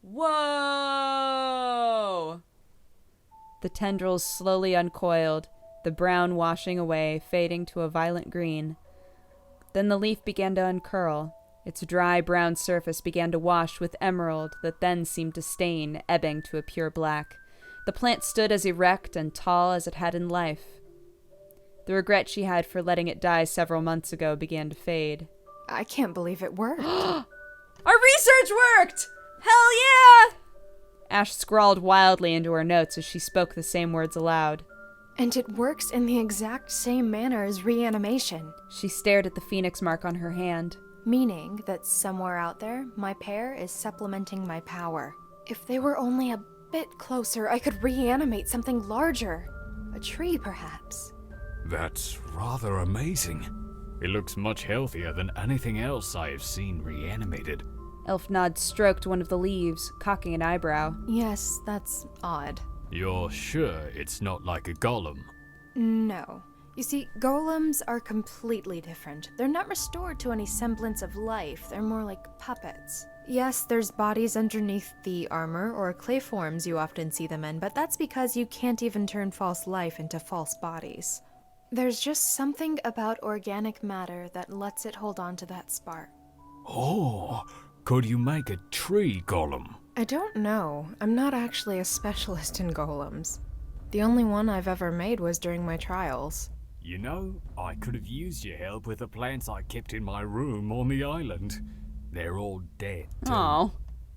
Whoa! The tendrils slowly uncoiled, the brown washing away, fading to a violet green. Then the leaf began to uncurl. Its dry brown surface began to wash with emerald that then seemed to stain, ebbing to a pure black. The plant stood as erect and tall as it had in life. The regret she had for letting it die several months ago began to fade. I can't believe it worked. Our research worked! Hell yeah! Ash scrawled wildly into her notes as she spoke the same words aloud. And it works in the exact same manner as reanimation. She stared at the phoenix mark on her hand. Meaning that somewhere out there, my pair is supplementing my power. If they were only a bit closer, I could reanimate something larger. A tree, perhaps. That's rather amazing. It looks much healthier than anything else I have seen reanimated. Elfnod stroked one of the leaves, cocking an eyebrow. Yes, that's odd. You're sure it's not like a golem? No. You see, golems are completely different. They're not restored to any semblance of life. They're more like puppets. Yes, there's bodies underneath the armor or clay forms you often see them in, but that's because you can't even turn false life into false bodies. There's just something about organic matter that lets it hold on to that spark. Oh, could you make a tree golem? I don't know. I'm not actually a specialist in golems. The only one I've ever made was during my trials. You know, I could have used your help with the plants I kept in my room on the island. They're all dead, too. Oh.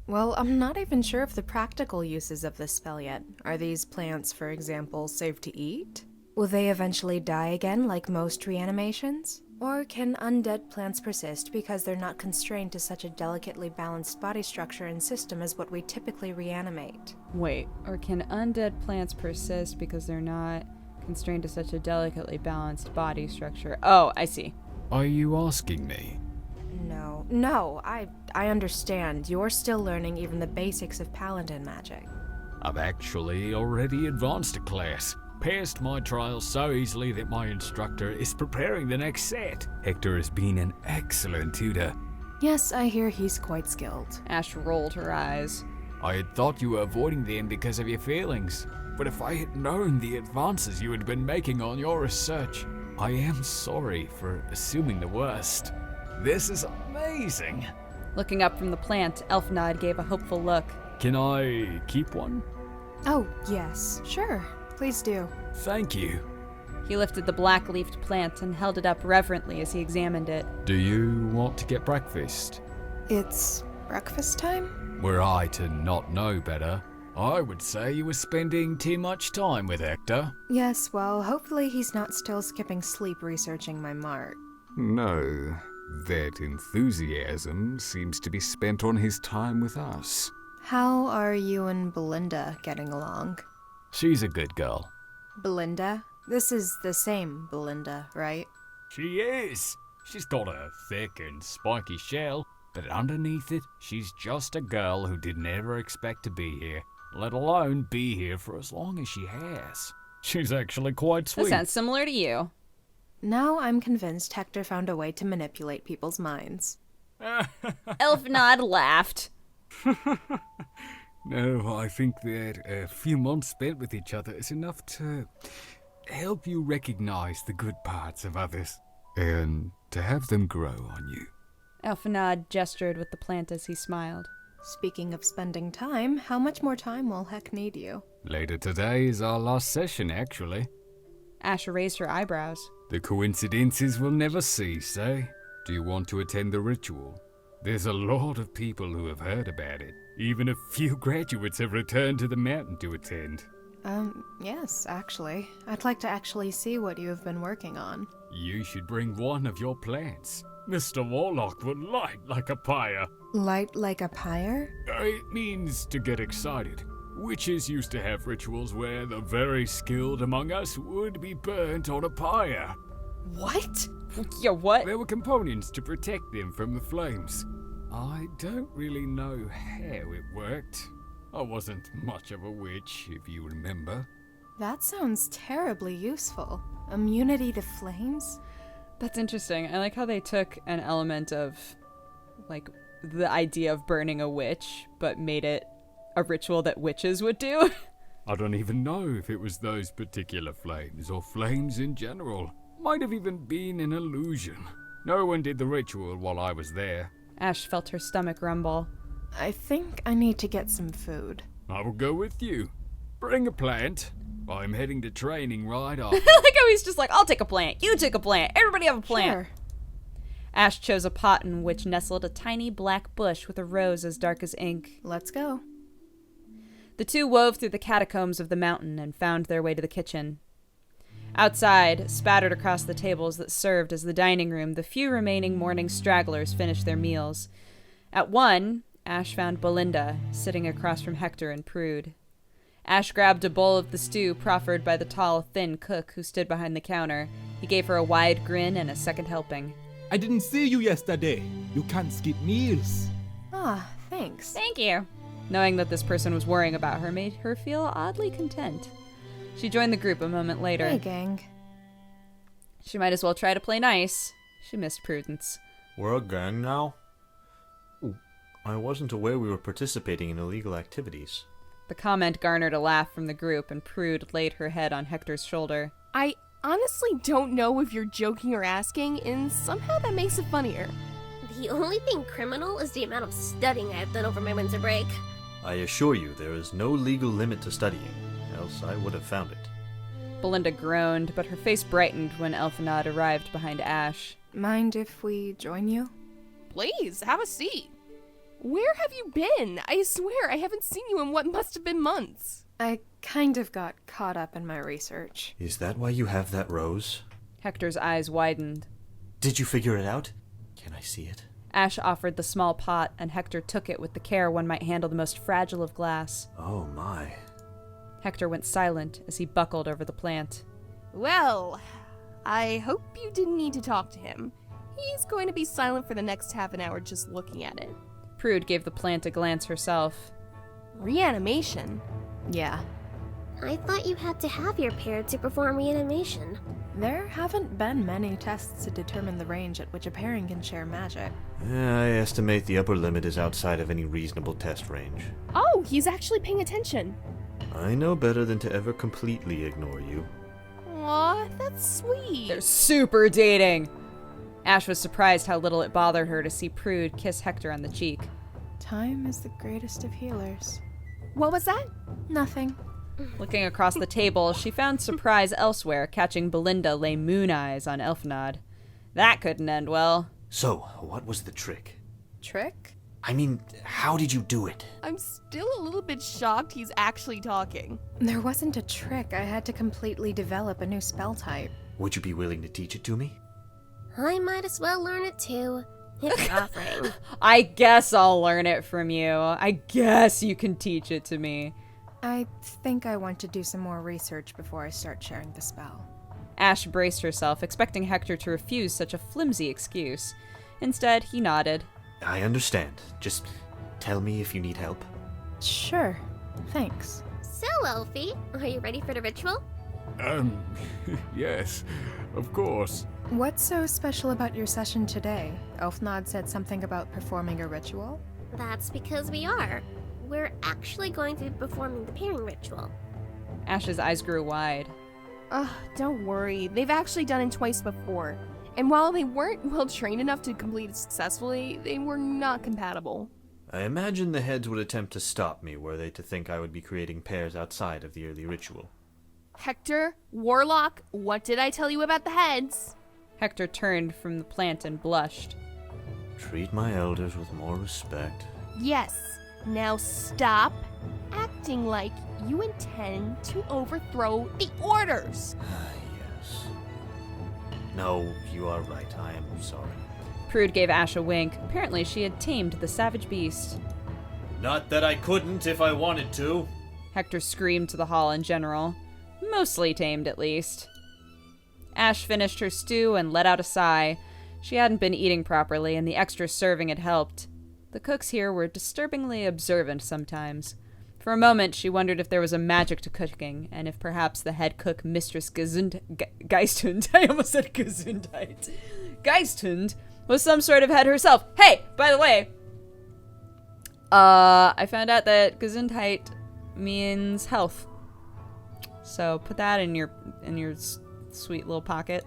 Well, I'm not even sure of the practical uses of this spell yet. Are these plants, for example, safe to eat? Will they eventually die again like most reanimations? Or can undead plants persist because they're not constrained to such a delicately balanced body structure and system as what we typically reanimate? Wait, or can undead plants persist because they're not constrained to such a delicately balanced body structure? Oh, I see. Are you asking me? No, I understand. You're still learning even the basics of paladin magic. I've actually already advanced a class. Passed my trials so easily that my instructor is preparing the next set. Hector has been an excellent tutor. Yes, I hear he's quite skilled. Ash rolled her eyes. I had thought you were avoiding them because of your feelings, but if I had known the advances you had been making on your research, I am sorry for assuming the worst. This is amazing. Looking up from the plant, Elfnod gave a hopeful look. Can I keep one? Oh, yes, sure. Please do. Thank you. He lifted the black-leafed plant and held it up reverently as he examined it. Do you want to get breakfast? It's breakfast time? Were I to not know better, I would say you were spending too much time with Hector. Yes, well, hopefully he's not still skipping sleep researching my mark. No, that enthusiasm seems to be spent on his time with us. How are you and Belinda getting along? She's a good girl. Belinda? This is the same Belinda, right? She is. She's got a thick and spiky shell, but underneath it, she's just a girl who didn't ever expect to be here, let alone be here for as long as she has. She's actually quite sweet. That sounds similar to you. Now I'm convinced Hector found a way to manipulate people's minds. Elfnod laughed. No, I think that a few months spent with each other is enough to help you recognize the good parts of others, and to have them grow on you. Elfnod gestured with the plant as he smiled. Speaking of spending time, how much more time will Heck need you? Later today is our last session, actually. Ash raised her eyebrows. The coincidences will never cease, eh? Do you want to attend the ritual? There's a lot of people who have heard about it. Even a few graduates have returned to the mountain to attend. Yes, actually. I'd like to actually see what you have been working on. You should bring one of your plants. Mr. Warlock would light like a pyre. Light like a pyre? It means to get excited. Witches used to have rituals where the very skilled among us would be burnt on a pyre. What? Yeah, what? There were components to protect them from the flames. I don't really know how it worked. I wasn't much of a witch, if you remember. That sounds terribly useful. Immunity to flames? That's interesting. I like how they took an element of, like, the idea of burning a witch, but made it a ritual that witches would do. I don't even know if it was those particular flames or flames in general. Might have even been an illusion. No one did the ritual while I was there. Ash felt her stomach rumble. I think I need to get some food. I will go with you. Bring a plant. I'm heading to training right off. I like how he's just like, I'll take a plant, you take a plant, everybody have a plant. Sure. Ash chose a pot in which nestled a tiny black bush with a rose as dark as ink. Let's go. The two wove through the catacombs of the mountain and found their way to the kitchen. Outside, spattered across the tables that served as the dining room, the few remaining morning stragglers finished their meals. At one, Ash found Belinda, sitting across from Hector and Prude. Ash grabbed a bowl of the stew proffered by the tall, thin cook who stood behind the counter. He gave her a wide grin and a second helping. I didn't see you yesterday. You can't skip meals. Ah, thanks. Thank you. Knowing that this person was worrying about her made her feel oddly content. She joined the group a moment later. Hey, gang. She might as well try to play nice. She missed Prudence. We're a gang now? Ooh, I wasn't aware we were participating in illegal activities. The comment garnered a laugh from the group, and Prude laid her head on Hector's shoulder. I honestly don't know if you're joking or asking, and somehow that makes it funnier. The only thing criminal is the amount of studying I've done over my winter break. I assure you there is no legal limit to studying, else I would have found it. Belinda groaned, but her face brightened when Elfinod arrived behind Ash. Mind if we join you? Please, have a seat. Where have you been? I swear I haven't seen you in what must have been months. I kind of got caught up in my research. Is that why you have that rose? Hector's eyes widened. Did you figure it out? Can I see it? Ash offered the small pot, and Hector took it with the care one might handle the most fragile of glass. Oh my. Hector went silent as he buckled over the plant. Well, I hope you didn't need to talk to him. He's going to be silent for the next half an hour just looking at it. Prude gave the plant a glance herself. Reanimation? Yeah. I thought you had to have your pair to perform reanimation. There haven't been many tests to determine the range at which a pairing can share magic. I estimate the upper limit is outside of any reasonable test range. Oh, he's actually paying attention. I know better than to ever completely ignore you. Aw, that's sweet. They're super dating! Ash was surprised how little it bothered her to see Prude kiss Hector on the cheek. Time is the greatest of healers. What was that? Nothing. Looking across the table, she found surprise elsewhere, catching Belinda lay moon eyes on Elfinod. That couldn't end well. So, what was the trick? Trick? I mean, how did you do it? I'm still a little bit shocked he's actually talking. There wasn't a trick. I had to completely develop a new spell type. Would you be willing to teach it to me? I might as well learn it too. If you're offering. I guess I'll learn it from you. I guess you can teach it to me. I think I want to do some more research before I start sharing the spell. Ash braced herself, expecting Hector to refuse such a flimsy excuse. Instead, he nodded. I understand. Just tell me if you need help. Sure. Thanks. So, Elfie, are you ready for the ritual? Yes, of course. What's so special about your session today? Elfnod said something about performing a ritual? That's because we are. We're actually going to be performing the pairing ritual. Ash's eyes grew wide. Ugh, don't worry. They've actually done it twice before. And while they weren't well trained enough to complete it successfully, they were not compatible. I imagine the heads would attempt to stop me were they to think I would be creating pairs outside of the early ritual. Hector, Warlock, what did I tell you about the heads? Hector turned from the plant and blushed. Treat my elders with more respect. Yes. Now stop acting like you intend to overthrow the orders. Yes. No, you are right. I am sorry. Prude gave Ash a wink. Apparently she had tamed the savage beast. Not that I couldn't if I wanted to. Hector screamed to the hall in general. Mostly tamed, at least. Ash finished her stew and let out a sigh. She hadn't been eating properly, and the extra serving had helped. The cooks here were disturbingly observant sometimes. For a moment, she wondered if there was a magic to cooking, and if perhaps the head cook, Mistress Geisthund, I almost said Gesundheit, Geisthund, was some sort of head herself. Hey, by the way, I found out that Gesundheit means health. So put that in your sweet little pocket.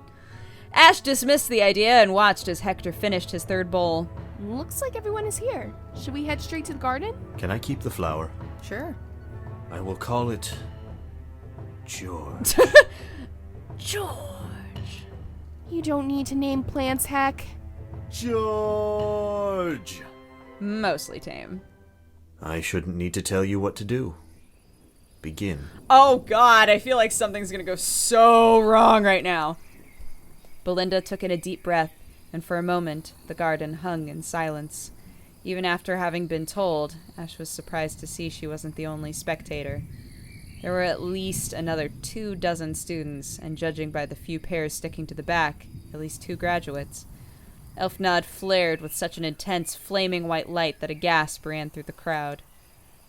Ash dismissed the idea and watched as Hector finished his third bowl. Looks like everyone is here. Should we head straight to the garden? Can I keep the flower? Sure. I will call it George. George. You don't need to name plants, Heck. George! Mostly tame. I shouldn't need to tell you what to do. Begin. Oh god, I feel like something's gonna go so wrong right now. Belinda took in a deep breath, and for a moment, the garden hung in silence. Even after having been told, Ash was surprised to see she wasn't the only spectator. There were at least another 24 students, and judging by the few pairs sticking to the back, at least 2 graduates. Elfnod flared with such an intense, flaming white light that a gasp ran through the crowd.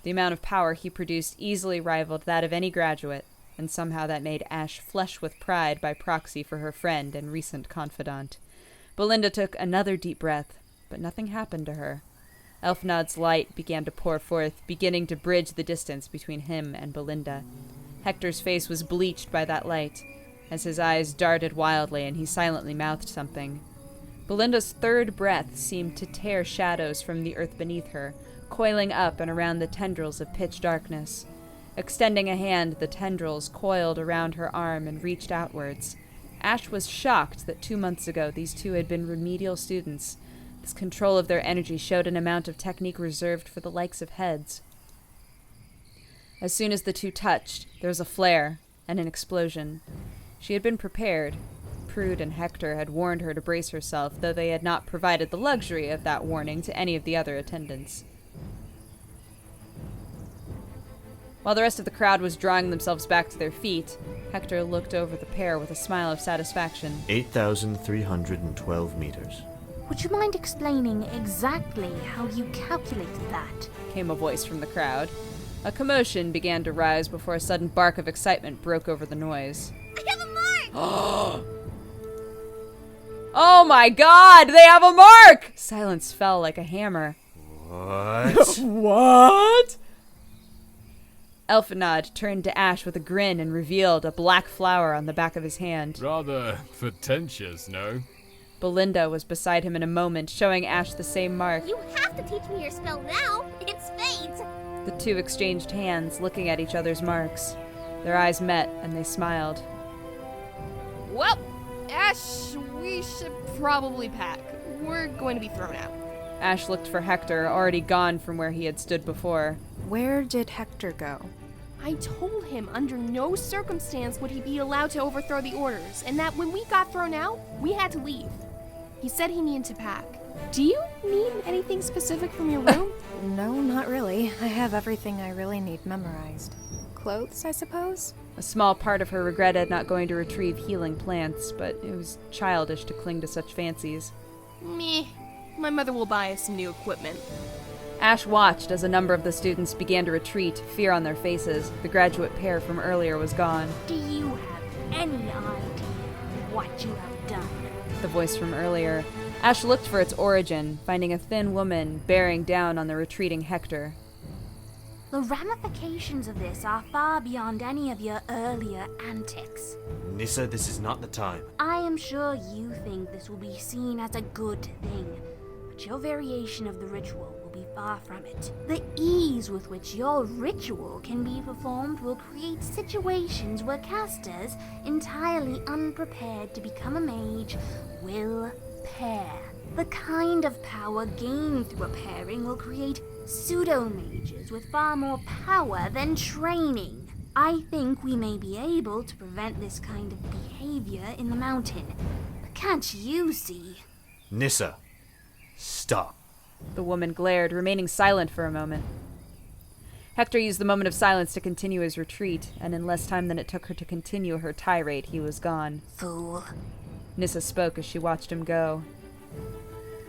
The amount of power he produced easily rivaled that of any graduate, and somehow that made Ash flush with pride by proxy for her friend and recent confidant. Belinda took another deep breath, but nothing happened to her. Elfnod's light began to pour forth, beginning to bridge the distance between him and Belinda. Hector's face was bleached by that light, as his eyes darted wildly and he silently mouthed something. Belinda's third breath seemed to tear shadows from the earth beneath her, coiling up and around the tendrils of pitch darkness. Extending a hand, the tendrils coiled around her arm and reached outwards. Ash was shocked that 2 months ago these two had been remedial students. This control of their energy showed an amount of technique reserved for the likes of heads. As soon as the two touched, there was a flare and an explosion. She had been prepared. Prude and Hector had warned her to brace herself, though they had not provided the luxury of that warning to any of the other attendants. While the rest of the crowd was drawing themselves back to their feet, Hector looked over the pair with a smile of satisfaction. 8,312 meters. Would you mind explaining exactly how you calculated that? Came a voice from the crowd. A commotion began to rise before a sudden bark of excitement broke over the noise. I have a mark! Oh my god, they have a mark! Silence fell like a hammer. What? What? Elfenod turned to Ash with a grin and revealed a black flower on the back of his hand. Rather pretentious, no? Belinda was beside him in a moment, showing Ash the same mark. You have to teach me your spell now. It's fate. The two exchanged hands, looking at each other's marks. Their eyes met, and they smiled. Well, Ash, we should probably pack. We're going to be thrown out. Ash looked for Hector, already gone from where he had stood before. Where did Hector go? I told him under no circumstance would he be allowed to overthrow the orders, and that when we got thrown out, we had to leave. He said he needed to pack. Do you need anything specific from your room? No, not really. I have everything I really need memorized. Clothes, I suppose? A small part of her regretted not going to retrieve healing plants, but it was childish to cling to such fancies. Meh. My mother will buy us some new equipment. Ash watched as a number of the students began to retreat, fear on their faces. The graduate pair from earlier was gone. Do you have any idea what you have done? The voice from earlier. Ash looked for its origin, finding a thin woman bearing down on the retreating Hector. The ramifications of this are far beyond any of your earlier antics. Nissa, this is not the time. I am sure you think this will be seen as a good thing, but your variation of the ritual will be far from it. The ease with which your ritual can be performed will create situations where casters, entirely unprepared to become a mage, will pair. The kind of power gained through a pairing will create pseudo-mages with far more power than training. I think we may be able to prevent this kind of behavior in the mountain. But can't you see? Nissa, stop. The woman glared, remaining silent for a moment. Hector used the moment of silence to continue his retreat, and in less time than it took her to continue her tirade, he was gone. Fool. Nissa spoke as she watched him go.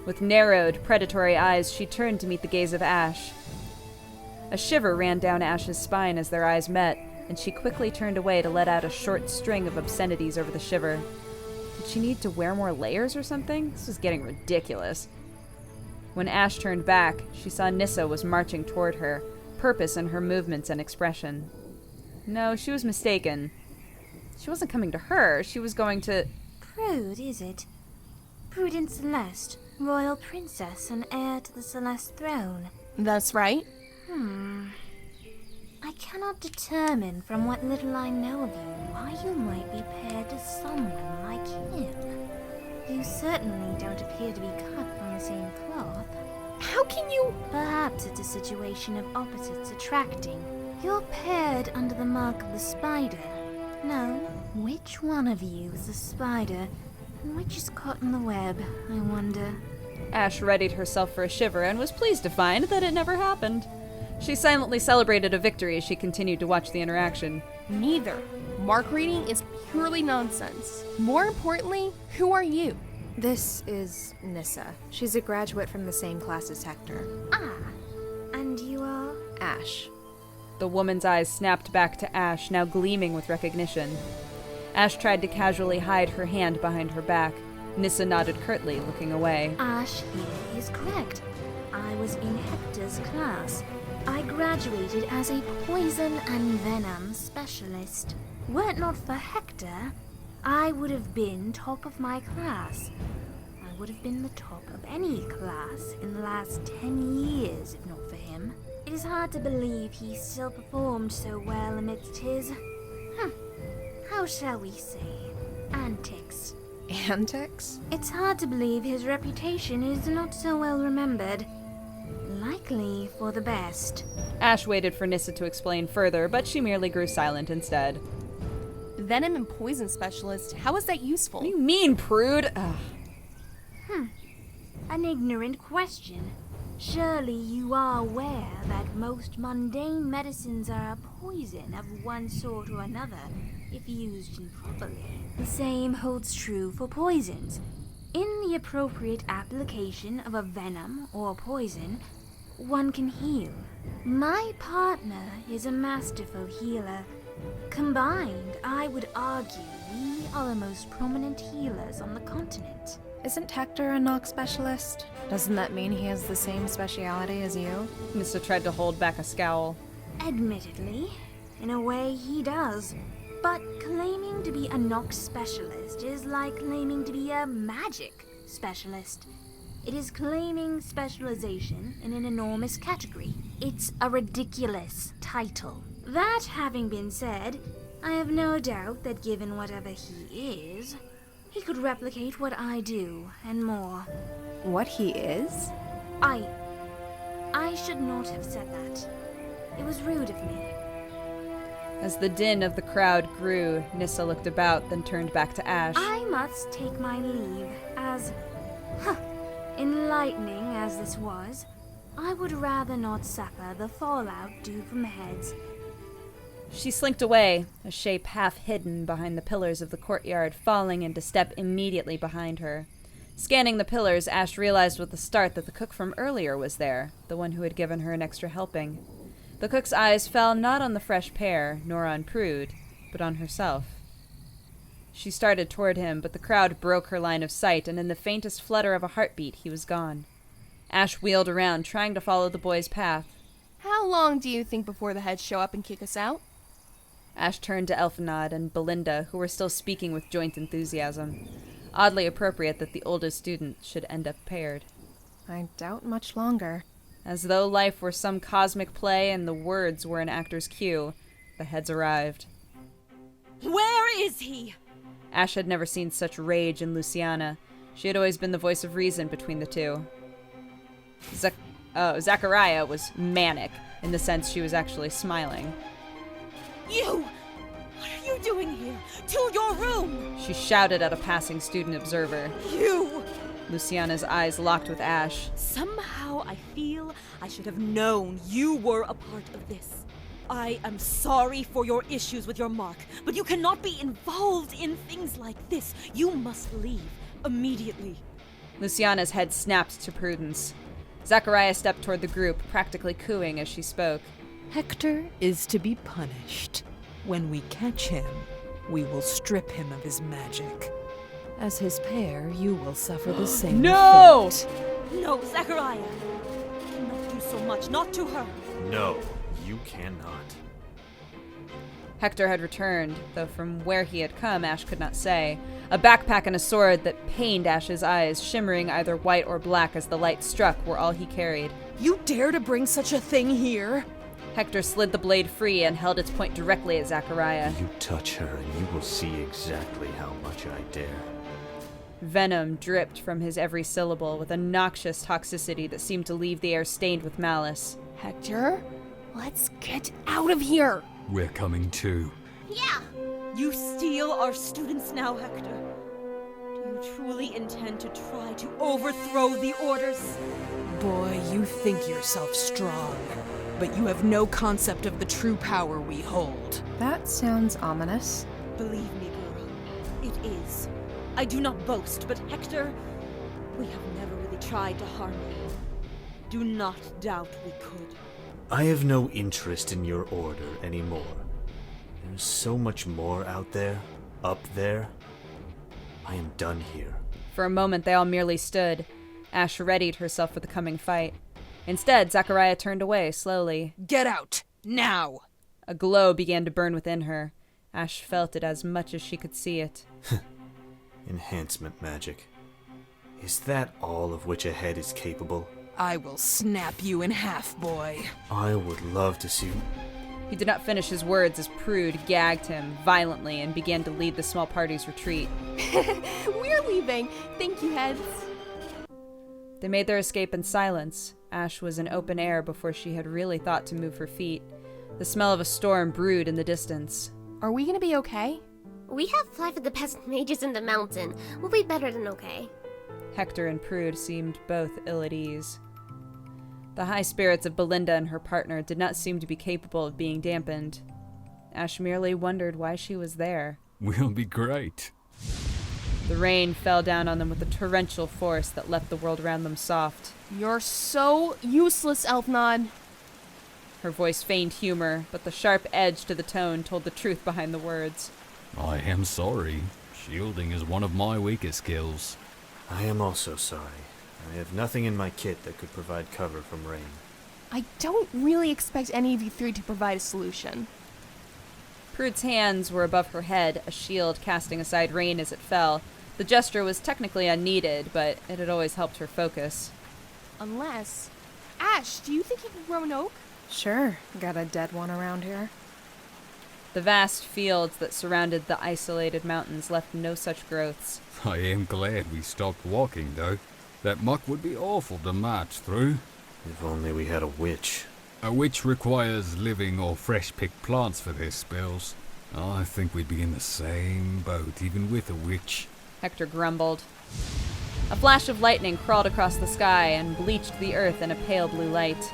With narrowed, predatory eyes, she turned to meet the gaze of Ash. A shiver ran down Ash's spine as their eyes met, and she quickly turned away to let out a short string of obscenities over the shiver. Did she need to wear more layers or something? This was getting ridiculous. When Ash turned back, she saw Nissa was marching toward her, purpose in her movements and expression. No, she was mistaken. She wasn't coming to her, she was going to... Prude, is it? Prudence Celeste, royal princess and heir to the Celeste throne. That's right. I cannot determine from what little I know of you why you might be paired to someone like him. You certainly don't appear to be cut from the same cloth. How can you... Perhaps it's a situation of opposites attracting. You're paired under the mark of the spider. No, which one of you is the spider, and which is caught in the web, I wonder? Ash readied herself for a shiver and was pleased to find that it never happened. She silently celebrated a victory as she continued to watch the interaction. Neither. Mark reading is purely nonsense. More importantly, who are you? This is Nissa. She's a graduate from the same class as Hector. Ah, and you are? Ash. The woman's eyes snapped back to Ash, now gleaming with recognition. Ash tried to casually hide her hand behind her back. Nissa nodded curtly, looking away. Ash here is correct. I was in Hector's class. I graduated as a poison and venom specialist. Were it not for Hector, I would have been top of my class. I would have been the top of any class in the last 10 years, if not for him. It is hard to believe he still performed so well amidst his, how shall we say, antics. Antics? It's hard to believe his reputation is not so well remembered. Likely for the best. Ash waited for Nissa to explain further, but she merely grew silent instead. Venom and poison specialist, how is that useful? What do you mean, prude? Ugh. An ignorant question. Surely you are aware that most mundane medicines are a poison of one sort or another, if used improperly. The same holds true for poisons. In the appropriate application of a venom or poison, one can heal. My partner is a masterful healer. Combined, I would argue we are the most prominent healers on the continent. Isn't Hector a knock specialist? Doesn't that mean he has the same speciality as you? Nissa tried to hold back a scowl. Admittedly, in a way he does. But claiming to be a knock specialist is like claiming to be a magic specialist. It is claiming specialization in an enormous category. It's a ridiculous title. That having been said, I have no doubt that given whatever he is, he could replicate what I do, and more. What he is? I should not have said that. It was rude of me. As the din of the crowd grew, Nissa looked about, then turned back to Ash. I must take my leave, as enlightening as this was. I would rather not suffer the fallout due from heads. She slinked away, a shape half hidden behind the pillars of the courtyard, falling into step immediately behind her. Scanning the pillars, Ash realized with a start that the cook from earlier was there, the one who had given her an extra helping. The cook's eyes fell not on the fresh pair, nor on Prude, but on herself. She started toward him, but the crowd broke her line of sight, and in the faintest flutter of a heartbeat, he was gone. Ash wheeled around, trying to follow the boy's path. How long do you think before the heads show up and kick us out? Ash turned to Elfinod and Belinda, who were still speaking with joint enthusiasm. Oddly appropriate that the oldest student should end up paired. I doubt much longer. As though life were some cosmic play and the words were an actor's cue, the heads arrived. Where is he? Ash had never seen such rage in Luciana. She had always been the voice of reason between the two. Zachariah was manic, in the sense she was actually smiling. You! What are you doing here? To your room! She shouted at a passing student observer. You! Luciana's eyes locked with Ash. Somehow I feel I should have known you were a part of this. I am sorry for your issues with your mark, but you cannot be involved in things like this. You must leave immediately. Luciana's head snapped to Prudence. Zachariah stepped toward the group, practically cooing as she spoke. Hector is to be punished. When we catch him, we will strip him of his magic. As his pair, you will suffer the same No! fate. No, Zachariah! You cannot do so much, not to her! No, you cannot. Hector had returned, though from where he had come, Ash could not say. A backpack and a sword that pained Ash's eyes, shimmering either white or black as the light struck, were all he carried. You dare to bring such a thing here? Hector slid the blade free and held its point directly at Zachariah. You touch her and you will see exactly how much I dare. Venom dripped from his every syllable with a noxious toxicity that seemed to leave the air stained with malice. Hector, let's get out of here! We're coming too. Yeah. You steal our students now, Hector. Do you truly intend to try to overthrow the orders? Boy, you think yourself strong, but you have no concept of the true power we hold. That sounds ominous. Believe me, girl, it is. I do not boast, but Hector, we have never really tried to harm you. Do not doubt we could. I have no interest in your order anymore. There's so much more out there, up there. I am done here. For a moment, they all merely stood. Ash readied herself for the coming fight. Instead, Zachariah turned away, slowly. Get out! Now! A glow began to burn within her. Ash felt it as much as she could see it. Enhancement magic. Is that all of which a head is capable? I will snap you in half, boy. I would love to see... He did not finish his words as Prude gagged him violently and began to lead the small party's retreat. We're leaving. Thank you, heads. They made their escape in silence. Ash was in open air before she had really thought to move her feet. The smell of a storm brewed in the distance. Are we gonna be okay? We have 5 of the best mages in the mountain. We'll be better than okay. Hector and Prude seemed both ill at ease. The high spirits of Belinda and her partner did not seem to be capable of being dampened. Ash merely wondered why she was there. We'll be great. The rain fell down on them with a torrential force that left the world around them soft. You're so useless, Elfnod. Her voice feigned humor, but the sharp edge to the tone told the truth behind the words. I am sorry. Shielding is one of my weaker skills. I am also sorry. I have nothing in my kit that could provide cover from rain. I don't really expect any of you three to provide a solution. Prude's hands were above her head, a shield casting aside rain as it fell. The gesture was technically unneeded, but it had always helped her focus. Unless... Ash, do you think you can grow an oak? Sure, got a dead one around here. The vast fields that surrounded the isolated mountains left no such growths. I am glad we stopped walking, though. That muck would be awful to march through. If only we had a witch. A witch requires living or fresh-picked plants for their spells. I think we'd be in the same boat, even with a witch. Hector grumbled. A flash of lightning crawled across the sky and bleached the earth in a pale blue light.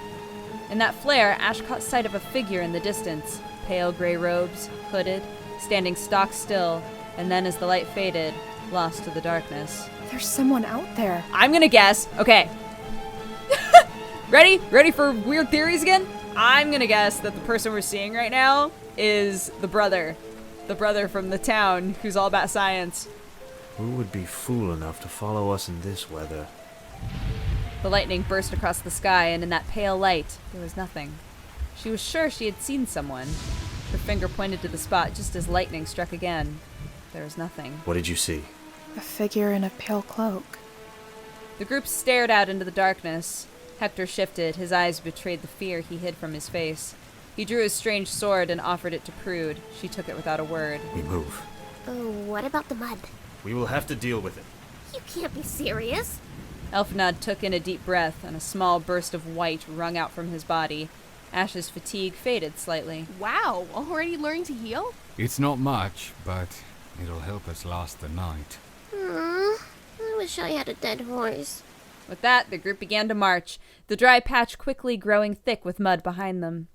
In that flare, Ash caught sight of a figure in the distance. Pale gray robes, hooded, standing stock still, and then as the light faded, lost to the darkness. There's someone out there. I'm gonna guess. Okay. Ready for weird theories again? I'm gonna guess that the person we're seeing right now is the brother from the town who's all about science. Who would be fool enough to follow us in this weather? The lightning burst across the sky, and in that pale light, there was nothing. She was sure she had seen someone. Her finger pointed to the spot just as lightning struck again. There was nothing. What did you see? A figure in a pale cloak. The group stared out into the darkness. Hector shifted. His eyes betrayed the fear he hid from his face. He drew his strange sword and offered it to Prude. She took it without a word. We move. Oh, what about the mud? We will have to deal with it. You can't be serious. Elfnod took in a deep breath, and a small burst of white wrung out from his body. Ash's fatigue faded slightly. Wow, already learning to heal? It's not much, but it'll help us last the night. I wish I had a dead horse. With that, the group began to march, the dry patch quickly growing thick with mud behind them.